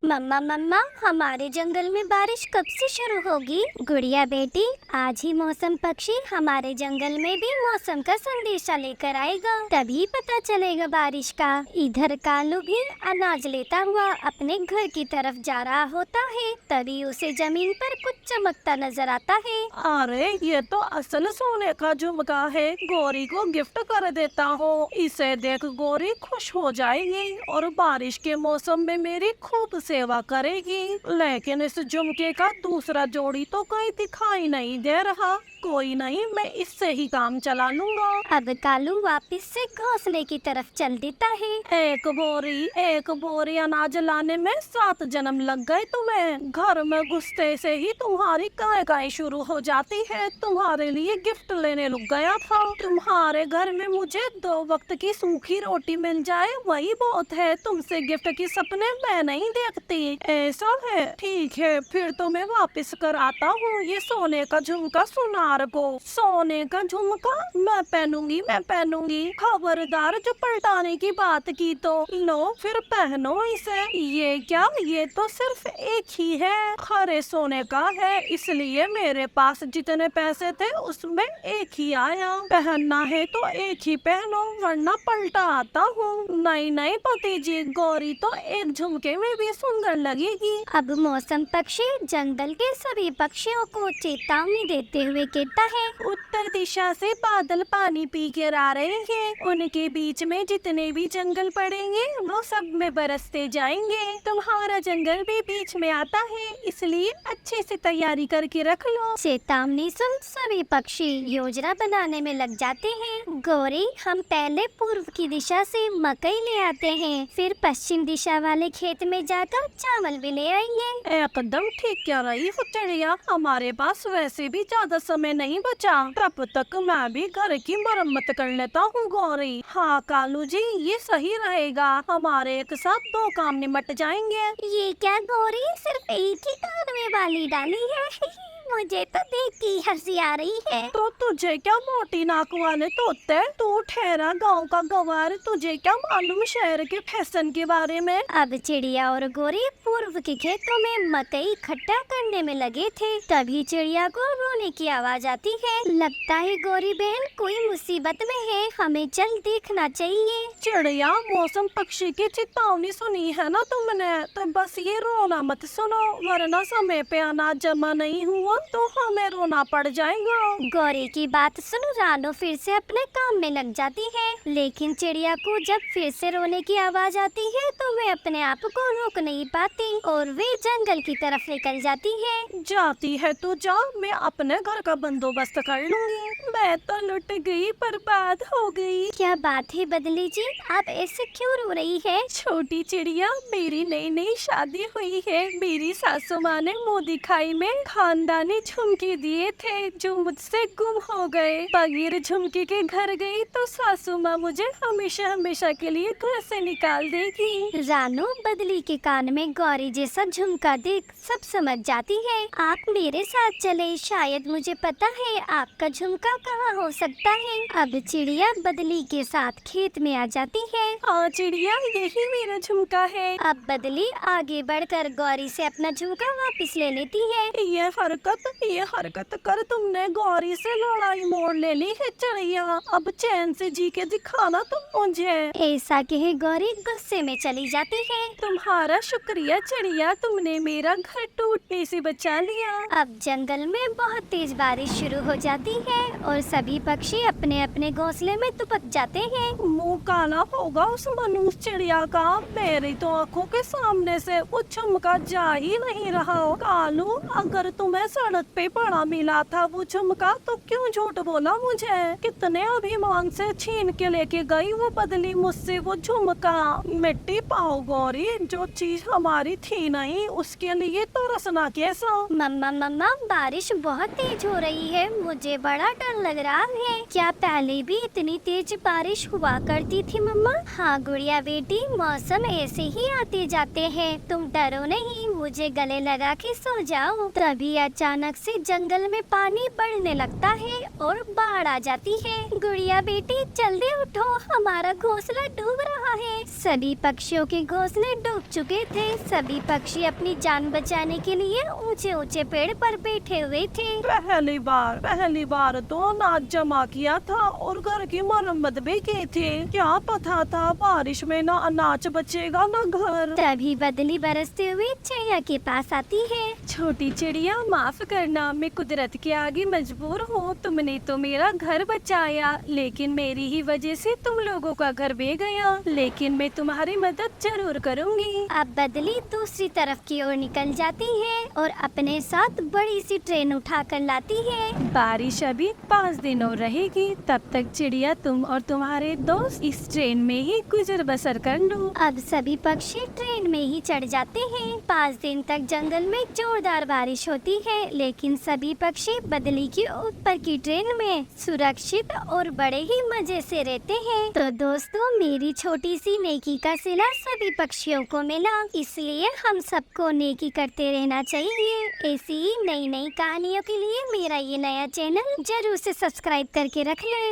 मम्मा मम्मा, हमारे जंगल में बारिश कब से शुरू होगी? गुड़िया बेटी, आज ही मौसम पक्षी हमारे जंगल में भी मौसम का संदेशा लेकर आएगा, तभी पता चलेगा बारिश का। इधर कालू भी अनाज लेता हुआ अपने घर की तरफ जा रहा होता है, तभी उसे जमीन पर कुछ चमकता नजर आता है। अरे ये तो असल सोने का झुमका है, गौरी को गिफ्ट कर देता हूँ। इसे देख गौरी खुश हो जाएगी और बारिश के मौसम में मेरी खूब सेवा करेगी। लेकिन इस झुमके का दूसरा जोड़ी तो कहीं दिखाई नहीं दे रहा। कोई नहीं, मैं इससे ही काम चला लूंगा। अब कालू वापस से घोंसले की तरफ चल देता है। एक बोरी अनाज लाने में 7 जन्म लग गए तुम्हें। घर में घुसते से ही तुम्हारी काय शुरू हो जाती है। तुम्हारे लिए गिफ्ट लेने रुक गया था। तुम्हारे घर में मुझे 2 वक्त की सूखी रोटी मिल जाए वही बहुत है। तुमसे गिफ्ट के सपने मैं नहीं देखती। ऐसा है, ठीक है, फिर तो मैं वापस कर आता हूँ ये सोने का झुमका सुनार को। सोने का झुमका मैं पहनूंगी। खबरदार जो पलटाने की बात की तो लो फिर पहनो इसे। ये क्या, ये तो सिर्फ एक ही है, खरे सोने का है, इसलिए मेरे पास जितने पैसे थे उसमें एक ही आया। पहनना है तो एक ही पहनो, वरना पलटा आता हूँ। नहीं पति जी, गौरी तो एक झुमके में भी सुंदर लगेगी। अब मौसम पक्षी जंगल के सभी पक्षियों को चेतावनी देते हुए कहता है। उत्तर दिशा से बादल पानी पी कर आ रहे हैं। उनके बीच में जितने भी जंगल पड़ेंगे वो सब में बरसते जाएंगे। तुम्हारा जंगल भी बीच में आता है, इसलिए अच्छे से तैयारी करके रख लो। चेतावनी सुन सभी पक्षी योजना बनाने में लग जाते हैं। गौरी, हम पहले पूर्व की दिशा से मकई ले आते हैं, फिर पश्चिम दिशा वाले खेत में जाकर चावल भी ले आएंगे। एकदम ठीक कह रही हो चिड़िया, हमारे पास वैसे भी ज्यादा समय नहीं बचा। तब तक मैं भी घर की मरम्मत कर लेता हूँ गौरी। हाँ कालू जी, ये सही रहेगा, हमारे एक साथ 2 काम निमट जाएंगे। ये क्या गौरी, सिर्फ एक ही कान में बाली डाली है? मुझे तो देख के हंसी आ रही है। तो तुझे क्या मोटी नाक वाले तोते, तू ठहरा गांव का गंवार, तुझे क्या मालूम शहर के फैशन के बारे में। अब चिड़िया और गौरी पूर्व के खेतों में मकई इकट्ठा करने में लगे थे, तभी चिड़िया को रोने की आवाज आती है। लगता है गौरी बहन कोई मुसीबत में है, हमें चल देखना चाहिए। चिड़िया, मौसम पक्षी की चेतावनी सुनी है ना तुमने, तो बस ये रोना मत सुनो, वरना समय पे अनाज जमा नहीं हुआ तो हमें रोना पड़ जाएगा। गौरी की बात सुन रानो फिर से अपने काम में लग जाती है, लेकिन चिड़िया को जब फिर से रोने की आवाज आती है तो वे अपने आप को रोक नहीं पाती और वे जंगल की तरफ निकल जाती है। जाती है तो जा, मैं अपने घर का बंदोबस्त कर लूंगी। मैं तो लुट गई, बर्बाद हो गई। क्या बात है बदली जी, आप ऐसे क्यों रो रही है? छोटी चिड़िया, मेरी नई शादी हुई है। मेरी सासू माँ ने मुँह दिखाई में खानदानी झुमके दिए थे जो मुझसे गुम हो गए। बगैर झुमके के घर गई तो सासू माँ मुझे हमेशा के लिए घर से निकाल देगी। रानू बदली के कान में गौरी जैसा झुमका देख सब समझ जाती है। आप मेरे साथ चले, शायद मुझे पता है आपका झुमका कहाँ हो सकता है। अब चिड़िया बदली के साथ खेत में आ जाती है। हाँ चिड़िया, यही मेरा झुमका है। अब बदली आगे बढ़कर गौरी से अपना झुमका वापस ले लेती है। ये हरकत कर तुमने गौरी से लड़ाई मोड़ ले ली है चिड़िया। अब चैन से जी के दिखाना तुम मुझे। ऐसा कहे गौरी गुस्से में चली जाती है। तुम्हारा शुक्रिया चिड़िया, तुमने मेरा घर टूटने से बचा लिया। अब जंगल में बहुत तेज बारिश शुरू हो जाती है और सभी पक्षी अपने अपने घोंसले में दुबक जाते हैं। मुंह काला होगा उस मनुष्य चिड़िया का, मेरी तो आंखों के सामने से वो झुमका जा ही नहीं रहा। कालू, अगर तुम्हें सड़क पे पड़ा मिला था वो झुमका तो क्यों झूठ बोला मुझे? कितने अभिमान से छीन के लेके गई वो बदली मुझसे वो झुमका। मिट्टी पाओ गौरी, जो चीज हमारी थी नहीं उसके लिए तो रसना कैसा। मम्मा बारिश बहुत तेज हो रही है, मुझे बड़ा डर लग रहा है। क्या पहले भी इतनी तेज बारिश हुआ करती थी मम्मा? हाँ गुड़िया बेटी, मौसम ऐसे ही आते जाते हैं, तुम डरो नहीं, मुझे गले लगा के सो जाओ। तभी अचानक अचानक से जंगल में पानी बढ़ने लगता है और बाढ़ आ जाती है। गुड़िया बेटी जल्दी उठो, हमारा घोंसला डूब रहा है। सभी पक्षियों के घोंसले डूब चुके थे। सभी पक्षी अपनी जान बचाने के लिए ऊंचे ऊंचे पेड़ पर बैठे हुए थे। पहली बार तो अनाज जमा किया था और घर की मरम्मत भी की थी। क्या पता था बारिश में ना अनाज बचेगा ना घर। तभी बदली बरसते हुए चिड़िया के पास आती है। छोटी चिड़िया, माफ करना, मैं कुदरत के आगे मजबूर हूँ। तुमने तो मेरा घर बचाया, लेकिन मेरी ही वजह से तुम लोगों का घर बह गया। लेकिन मैं तुम्हारी मदद जरूर करूँगी। अब बदली दूसरी तरफ की ओर निकल जाती है और अपने साथ बड़ी सी ट्रेन उठाकर लाती है। बारिश अभी 5 दिन और रहेगी, तब तक चिड़िया तुम और तुम्हारे दोस्त इस ट्रेन में ही गुजर बसर कर लो। अब सभी पक्षी ट्रेन में ही चढ़ जाते हैं। 5 दिन तक जंगल में जोरदार बारिश होती है, लेकिन सभी पक्षी बदली की ऊपर की ट्रेन में सुरक्षित और बड़े ही मजे से रहते हैं। तो दोस्तों, मेरी छोटी सी नेकी का सिला सभी पक्षियों को मिला, इसलिए हम सबको नेकी करते रहना चाहिए। ऐसी ही नई नई कहानियों के लिए मेरा ये नया चैनल जरूर से सब्सक्राइब करके रख लें।